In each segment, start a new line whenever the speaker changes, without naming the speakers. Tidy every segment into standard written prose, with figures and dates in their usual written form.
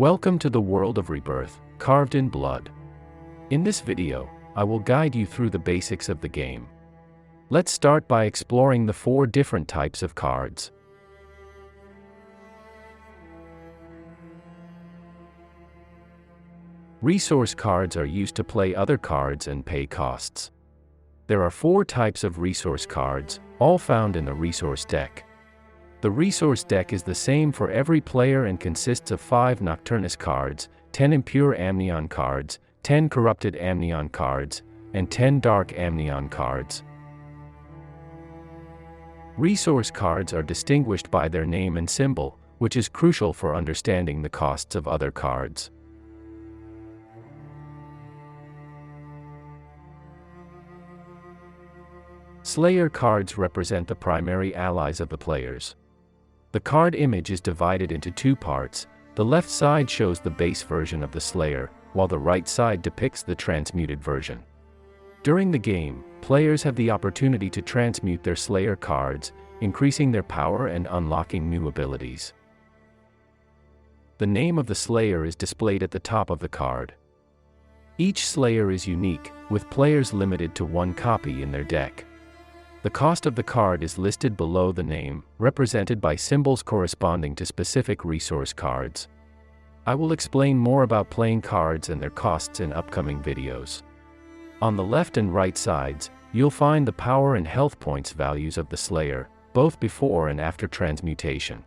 Welcome to the world of Rebirth, carved in blood. In this video, I will guide you through the basics of the game. Let's start by exploring the 4 different types of cards. Resource cards are used to play other cards and pay costs. There are 4 types of resource cards, all found in the resource deck. The resource deck is the same for every player and consists of 5 Nocturnus cards, 10 Impure Amnion cards, 10 Corrupted Amnion cards, and 10 Dark Amnion cards. Resource cards are distinguished by their name and symbol, which is crucial for understanding the costs of other cards. Slayer cards represent the primary allies of the players. The card image is divided into 2 parts. The left side shows the base version of the Slayer, while the right side depicts the transmuted version. During the game, players have the opportunity to transmute their Slayer cards, increasing their power and unlocking new abilities. The name of the Slayer is displayed at the top of the card. Each Slayer is unique, with players limited to 1 copy in their deck. The cost of the card is listed below the name, represented by symbols corresponding to specific resource cards. I will explain more about playing cards and their costs in upcoming videos. On the left and right sides, you'll find the power and health points values of the Slayer, both before and after transmutation.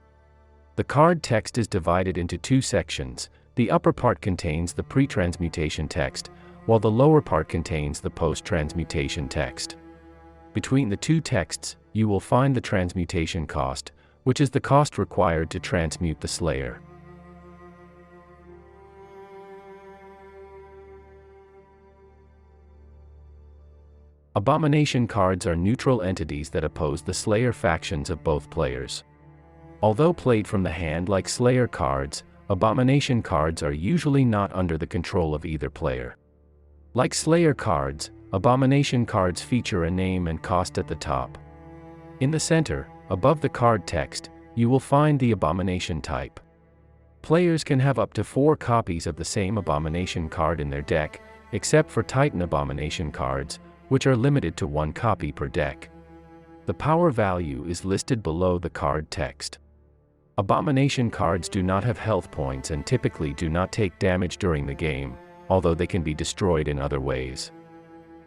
The card text is divided into 2 sections. The upper part contains the pre-transmutation text, while the lower part contains the post-transmutation text. Between the 2 texts, you will find the transmutation cost, which is the cost required to transmute the Slayer. Abomination cards are neutral entities that oppose the Slayer factions of both players. Although played from the hand like Slayer cards, Abomination cards are usually not under the control of either player. Like Slayer cards, Abomination cards feature a name and cost at the top. In the center, above the card text, you will find the Abomination type. Players can have up to 4 copies of the same Abomination card in their deck, except for Titan Abomination cards, which are limited to 1 copy per deck. The power value is listed below the card text. Abomination cards do not have health points and typically do not take damage during the game, although they can be destroyed in other ways.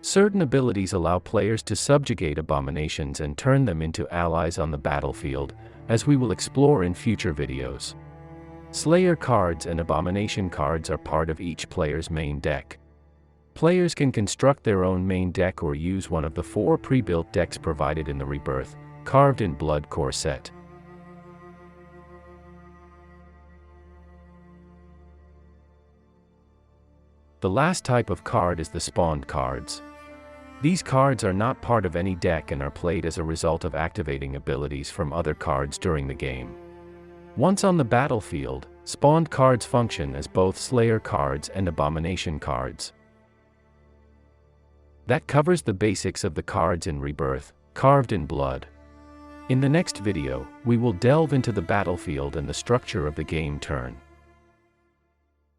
Certain abilities allow players to subjugate abominations and turn them into allies on the battlefield, as we will explore in future videos. Slayer cards and Abomination cards are part of each player's main deck. Players can construct their own main deck or use one of the 4 pre-built decks provided in the Rebirth, Carved in Blood core set. The last type of card is the spawned cards. These cards are not part of any deck and are played as a result of activating abilities from other cards during the game. Once on the battlefield, spawned cards function as both Slayer cards and Abomination cards. That covers the basics of the cards in Rebirth, Carved in Blood. In the next video, we will delve into the battlefield and the structure of the game turn.